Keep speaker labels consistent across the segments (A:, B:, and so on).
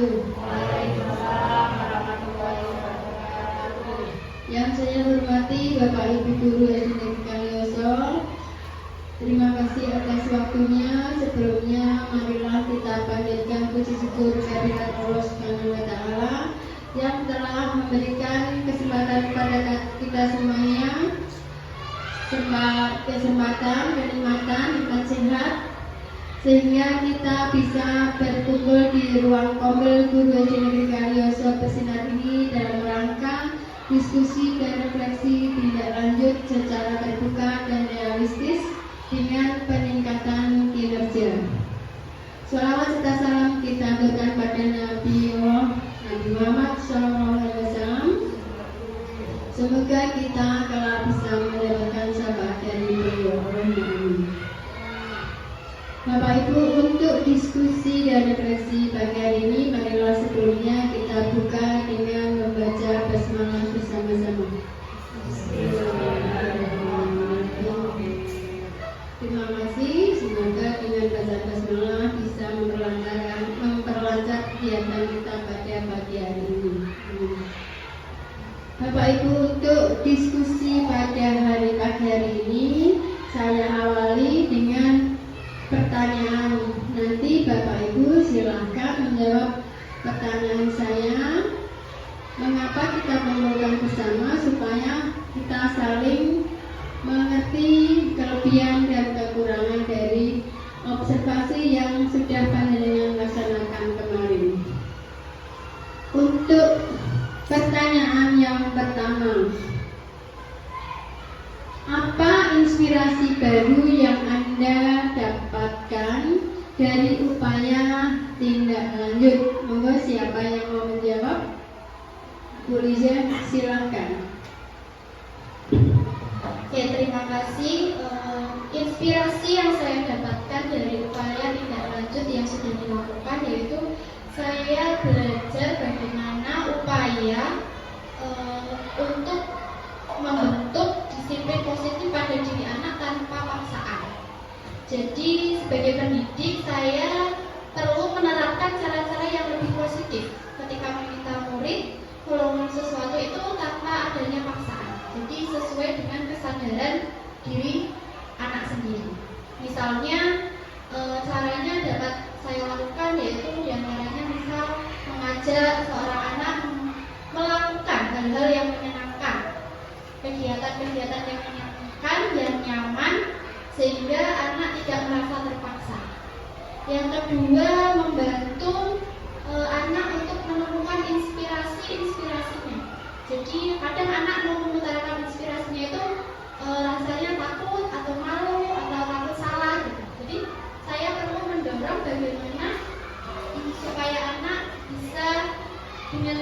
A: wabarakatuh.
B: Waalaikumsalam warahmatullahi wabarakatuh.
A: Yang saya hormati Bapak Ibu Guru SD Negeri Kalioso, terima kasih atas waktunya. Sebelumnya marilah kita panjatkan puji syukur kehadirat Allah Subhanahu wa Ta'ala yang telah memberikan kesempatan kepada kita semuanya, kesempatan, kenikmatan, nikmat sehat, sehingga kita bisa berkumpul di ruang Kombel Guru SD Negeri Kalioso Bersinar ini dalam rangka diskusi dan refleksi tindak lanjut secara terbuka dan realistis dengan peningkatan kinerja. Shalawat serta salam kita aturkan pada Nabi Muhammad SAW. Semoga kita kelak bisa mendapatkan syafaat dari beliau. Amin. Bapak Ibu, untuk diskusi dan refleksi pagi hari ini, marilah sebelumnya kita buka dengan membaca basmalah bersama-sama. Terima kasih. Semoga dengan baca basmalah bisa memperlancar kegiatan kita pada pagi hari ini. Bapak Ibu, untuk diskusi pada pagi hari ini, saya awali dengan pertanyaan. Nanti Bapak Ibu silahkan menjawab pertanyaan saya. Mengapa kita mengumpulkan bersama supaya kita saling mengerti kelebihan dan kekurangan dari observasi yang sudah panjenengan laksanakan kemarin. Untuk pertanyaan yang pertama, apa inspirasi baru yang Anda dapatkan dari upaya tindak lanjut? Monggo siapa yang mau menjawab? Bu Liza, silakan.
C: Ya, terima kasih. Inspirasi yang saya dapatkan dari upaya tindak lanjut yang sudah dilakukan yaitu saya belajar bagaimana upaya untuk membentuk disiplin positif pada diri anak tanpa paksaan. Jadi sebagai pendidik saya perlu menerapkan cara-cara yang lebih positif ketika meminta murid melakukan sesuatu itu tanpa adanya paksaan. Jadi sesuai dengan kesadaran diri anak sendiri. Misalnya caranya dapat saya lakukan yaitu diantaranya misal mengajak seorang anak melakukan hal-hal yang menyenangkan, kegiatan-kegiatan yang menyenangkan, yang nyaman, sehingga anak tidak merasa terpaksa. Yang kedua, membantu anak untuk menemukan inspirasinya. Jadi kadang anak mau mengutarakan inspirasinya itu rasanya takut atau malu atau takut salah gitu. Jadi saya perlu mendorong bagaimana supaya anak bisa dengan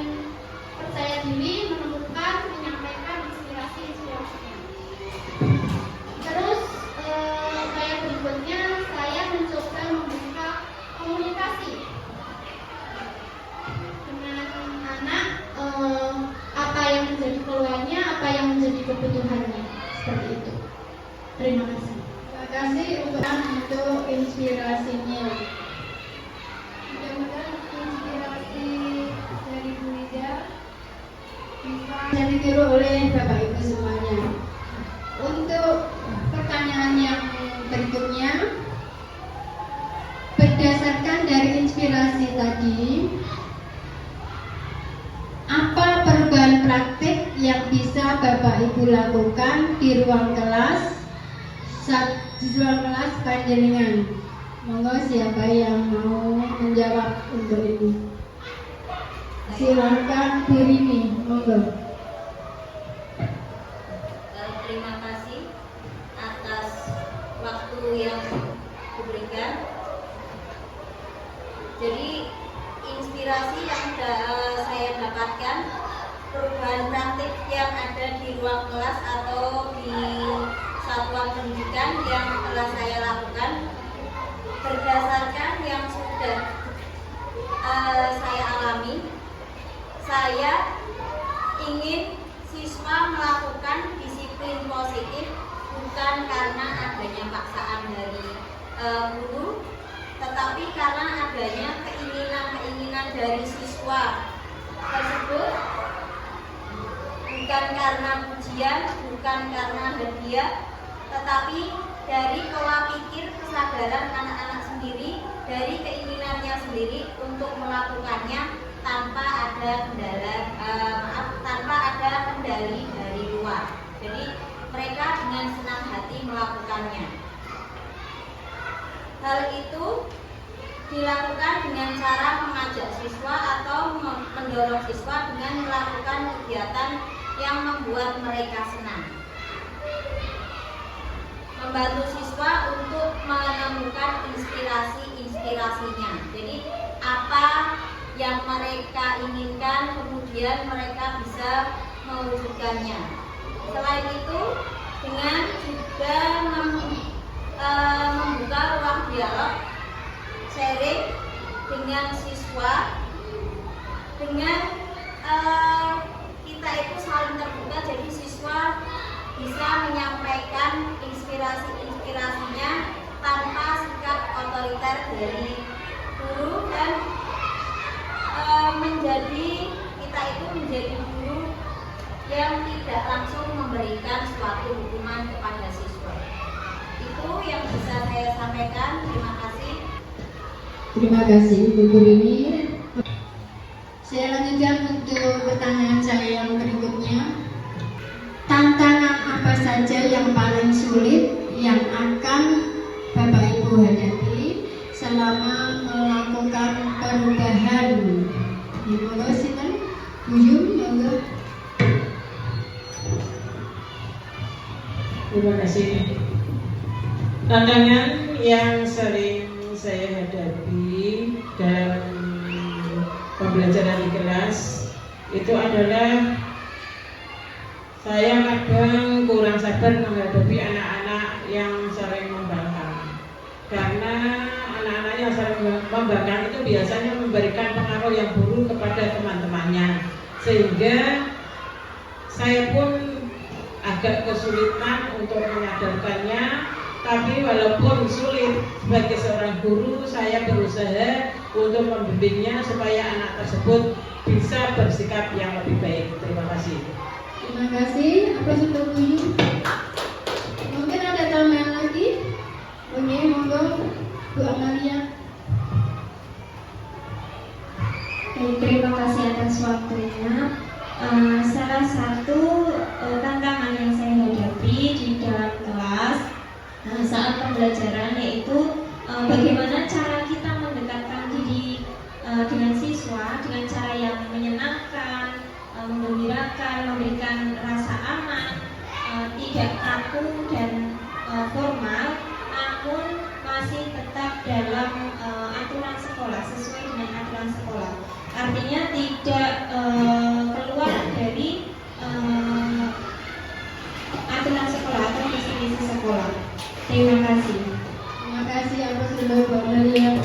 C: percaya diri menemukan, menyampaikan inspirasinya. Terus upaya berikutnya saya mencoba membuka komunikasi dengan anak, apa yang menjadi keluhannya, apa yang menjadi kebutuhannya, seperti itu. Terima kasih.
A: Terima kasih untuk inspirasinya. Mudah-mudahan inspirasi dari Bu Liza bisa ditiru oleh Bapak Ibu semuanya. Untuk pertanyaan yang berikutnya, berdasarkan dari inspirasi tadi, apa perubahan praktik yang bisa Bapak Ibu lakukan di ruang kelas panjenengan? Monggo siapa yang mau menjawab untuk ini? Silakan Bu Rini, monggo.
D: Terima kasih atas waktu yang diberikan. Jadi inspirasi yang saya dapatkan, perubahan praktik yang ada di ruang kelas atau di satuan pendidikan yang telah saya lakukan berdasarkan yang sudah saya alami. Saya ingin siswa melakukan disiplin positif bukan karena adanya paksaan dari guru, tetapi karena adanya keinginan dari siswa tersebut bukan karena pujian, bukan karena hadiah, tetapi dari pola pikir kesadaran anak-anak sendiri, dari keinginannya sendiri untuk melakukannya tanpa ada kendali dari luar. Jadi mereka dengan senang hati melakukannya. Hal itu dilakukan dengan cara mengajak siswa atau mendorong siswa dengan melakukan kegiatan yang membuat mereka senang. Membantu siswa untuk menemukan inspirasinya. Jadi apa yang mereka inginkan, kemudian mereka bisa mewujudkannya. Selain itu, dengan juga membuka ruang dialog, sharing dengan siswa, dengan kita itu saling terbuka, jadi siswa bisa menyampaikan inspirasinya tanpa sikap otoriter dari guru, dan kita itu menjadi guru yang tidak langsung memberikan suatu hukuman kepada siswa. Itu yang bisa saya sampaikan. Terima kasih.
A: Terima kasih Ibu Gurini. Saya lanjutkan untuk pertanyaan saya yang berikutnya. Tantangan apa saja yang paling sulit yang akan Bapak Ibu hadapi selama melakukan perubahan? Monggo silakan Bu Yum, monggo.
B: Terima kasih. Tantangan yang sering saya hadapi dalam pembelajaran di kelas itu adalah saya kadang kurang sabar menghadapi anak-anak yang sering membangkang. Karena anak-anak yang sering membangkang itu biasanya memberikan pengaruh yang buruk kepada teman-temannya, sehingga saya pun agak kesulitan untuk menyadarkannya. Tapi walaupun sulit, sebagai seorang guru saya berusaha untuk membimbingnya supaya anak tersebut bisa bersikap yang lebih baik. Terima kasih.
A: Terima kasih. Apa untuk Bu Yum? Mungkin ada tambahan lagi? Oke, monggo Bu Amalia.
C: Terima kasih atas waktunya. Salah satu tantangan yang saya hadapi di dalam kelas saat pembelajaran yaitu bagaimana cara kita mendekatkan diri dengan siswa dengan cara yang menyenangkan, menggembirakan, memberikan rasa aman, tidak kaku dan formal, namun masih tetap dalam aturan sekolah, sesuai dengan aturan sekolah. Artinya tidak keluar dari aturan sekolah atau visi-misi sekolah. Terima kasih.
A: Terima kasih atas dulu Bu Amalia.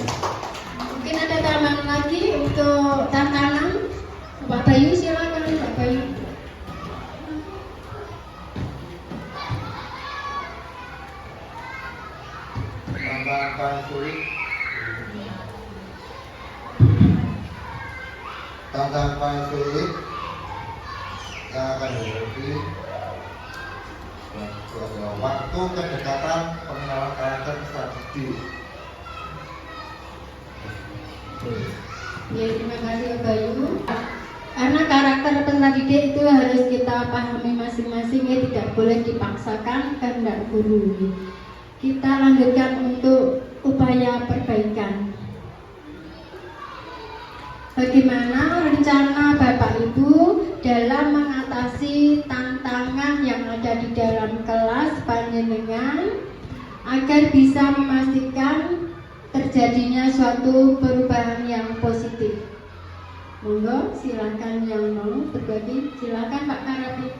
A: Mungkin ada tambahan lagi untuk tantangan. Pak Bayu, silakan Pak Bayu.
E: Tantangan paling sulit. Tantangan paling sulit yang akan dihadapi adalah waktu kedekatan pengenalan karakter peserta didik.
A: Ya, terima kasih Pak Bayu. Karena karakter peserta didik itu harus kita pahami masing-masing, ya, tidak boleh dipaksakan kehendak guru. Kita lanjutkan untuk upaya perbaikan. Bagaimana rencana Bapak Ibu dalam mengatasi tantangan yang ada di dalam kelas panjenengan agar bisa memastikan terjadinya suatu perubahan yang positif? Monggo, silakan yang mau berbagi. Silakan Pak Karabi.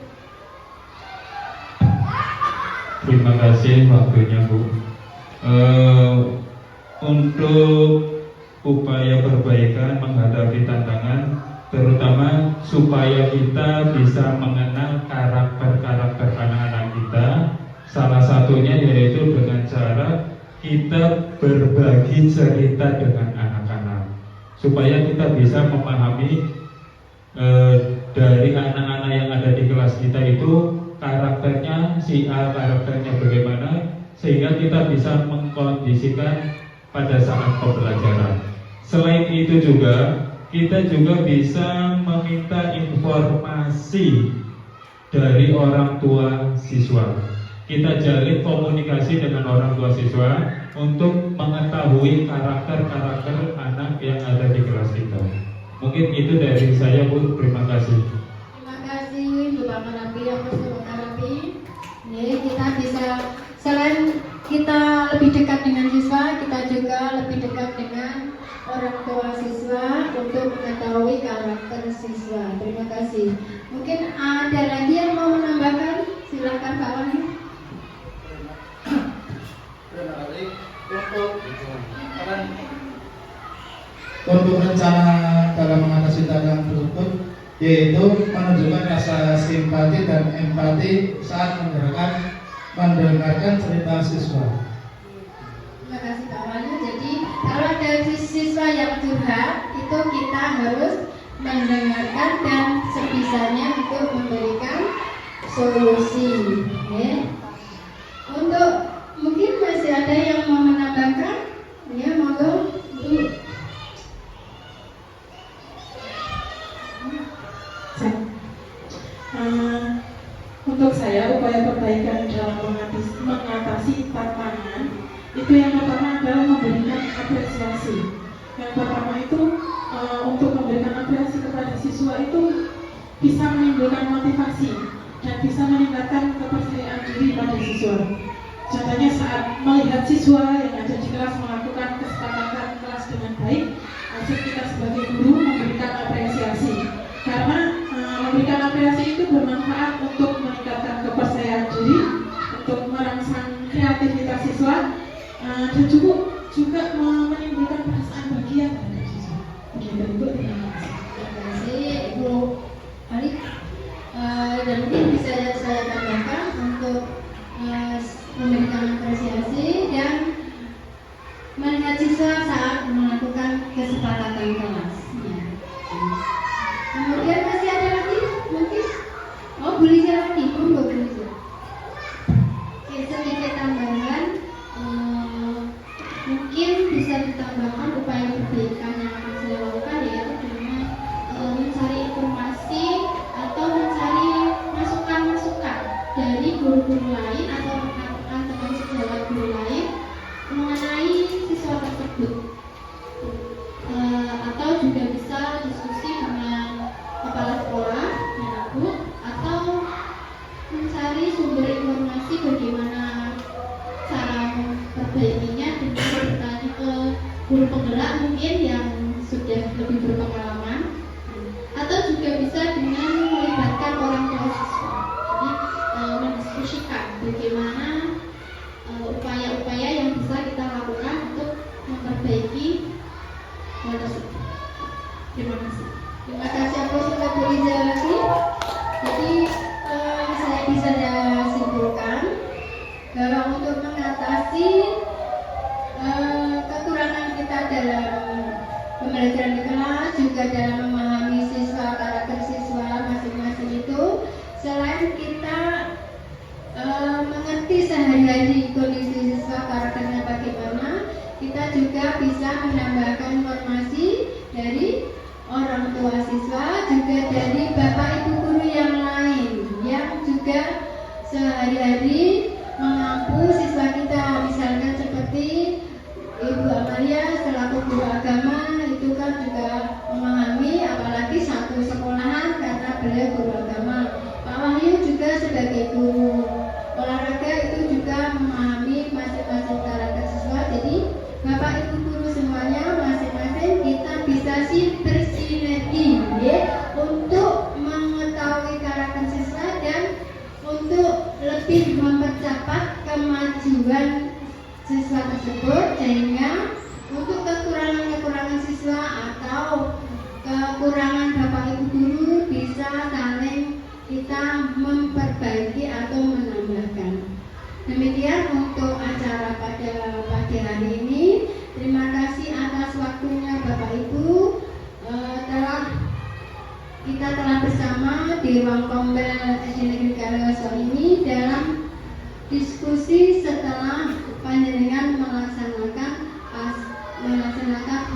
F: Terima kasih waktunya Bu. Untuk upaya perbaikan menghadapi tantangan, terutama supaya kita bisa mengenal karakter-karakter anak-anak kita, salah satunya yaitu dengan cara kita berbagi cerita dengan anak-anak. supaya kita bisa memahami dari anak-anak yang ada di kelas kita itu karakternya si A, karakternya bagaimana, sehingga kita bisa mengkondisikan pada saat pembelajaran. Selain itu juga kita juga bisa meminta informasi dari orang tua siswa. Kita jalin komunikasi dengan orang tua siswa untuk mengetahui karakter-karakter anak yang ada di kelas kita. Mungkin itu dari saya, Bu. Terima kasih.
A: Terima kasih Bapak Marapi, Bapak Marapi. Nih, kita bisa selain kita lebih dekat dengan siswa, kita juga lebih dekat dengan orang tua siswa untuk mengetahui karakter siswa. Terima kasih. Mungkin ada lagi yang mau menambahkan? Silakan Pak Wahyu.
G: Terima kasih untuk rencana dalam mengatasi tantangan tersebut, yaitu menunjukkan rasa simpati dan empati saat mendengarkan cerita siswa.
A: Terima kasih Pak Wahyu. Jadi kalau ada siswa yang curhat, itu kita harus mendengarkan dan sebisanya untuk memberikan solusi. Ya. Untuk mungkin masih ada yang mau menambahkan, ya monggo Bu.
B: Untuk saya, upaya perbaikan dalam mengatasi tantangan itu yang pertama adalah memberikan apresiasi. Yang pertama itu untuk memberikan apresiasi kepada siswa itu bisa menimbulkan motivasi dan bisa meningkatkan kepercayaan diri pada siswa. Contohnya saat melihat siswa yang ada di kelas melakukan kesepakatan kelas dengan baik, harus kita sebagai guru memberikan apresiasi. Karena memberikan apresiasi itu bermanfaat untuk meningkatkan kepercayaan diri, untuk merangsang kreativitas siswa, dan juga menimbulkan perasaan bahagia pada siswa. Begitu Ibu, terima kasih.
A: Terima kasih Ibu Ali. Dan mungkin bisa saya tambahkan untuk memberikan apresiasi dan melihat siswa saat melakukan kesepakatan kelas. Ya. Kemudian masih ada lagi mungkin? Oh, Bu Liza lagi, Bu Liza. Oke, sedikit tambahan. Mungkin bisa ditambahkan upaya perbaikan yang akan saya lakukan, yaitu dengan mencari informasi atau mencari masukan-masukan dari guru-guru lain atau rekan-rekan teman sejawat guru lain mengenai siswa tersebut. Atau juga bisa diskusi dengan kepala sekolah, Menakbut, atau mencari sumber informasi bagaimana cara memperbaikinya dengan bertanya ke guru penggerak mungkin yang sudah lebih berpengalaman, atau juga bisa dengan melibatkan orang tua siswa. Jadi mendiskusikan bagaimana upaya-upaya yang bisa kita lakukan untuk memperbaiki hal tersebut. Terima kasih. Terima kasih aku sudah Bu Liza lagi. Jadi saya bisa simpulkan bahwa untuk mengatasi kekurangan kita dalam pembelajaran di kelas, juga dalam memahami siswa, karakter siswa masing-masing itu, selain kita mengerti sehari-hari kondisi siswa, karakternya bagaimana, kita juga bisa menambahkan informasi dari orang tua siswa, juga dari bapak ibu guru yang lain yang juga sehari-hari mengampu siswa kita. Misalkan seperti Ibu Amalia selaku guru agama itu kan juga memahami, apalagi satu sekolahan karena beliau guru agama. Pak Wahyu juga sebagai guru olahraga itu juga memahami masing-masing karakter siswa. Jadi bapak ibu guru semuanya masing-masing kita bisa bersinergi ya, untuk mengetahui karakter siswa dan untuk lebih mempercepat kemajuan siswa tersebut, sehingga untuk kekurangan-kekurangan siswa atau kekurangan bapak ibu guru bisa saling kita memperbaiki atau menambahkan. Demikian untuk acara pada pagi hari ini. Terima kasih atas waktunya Bapak Ibu. di ruang kombel SD Negeri Karyoso ini dalam diskusi setelah panjenengan melaksanakan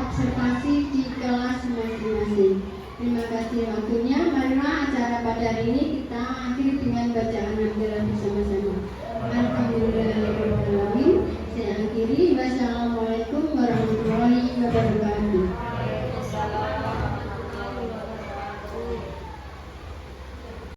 A: observasi di kelas masing-masing. Terima kasih waktunya. Marilah acara pada hari ini kita akhiri dengan bacaan hamdalah bersama-sama. Alhamdulillahirobbilalamin. Saya akhiri.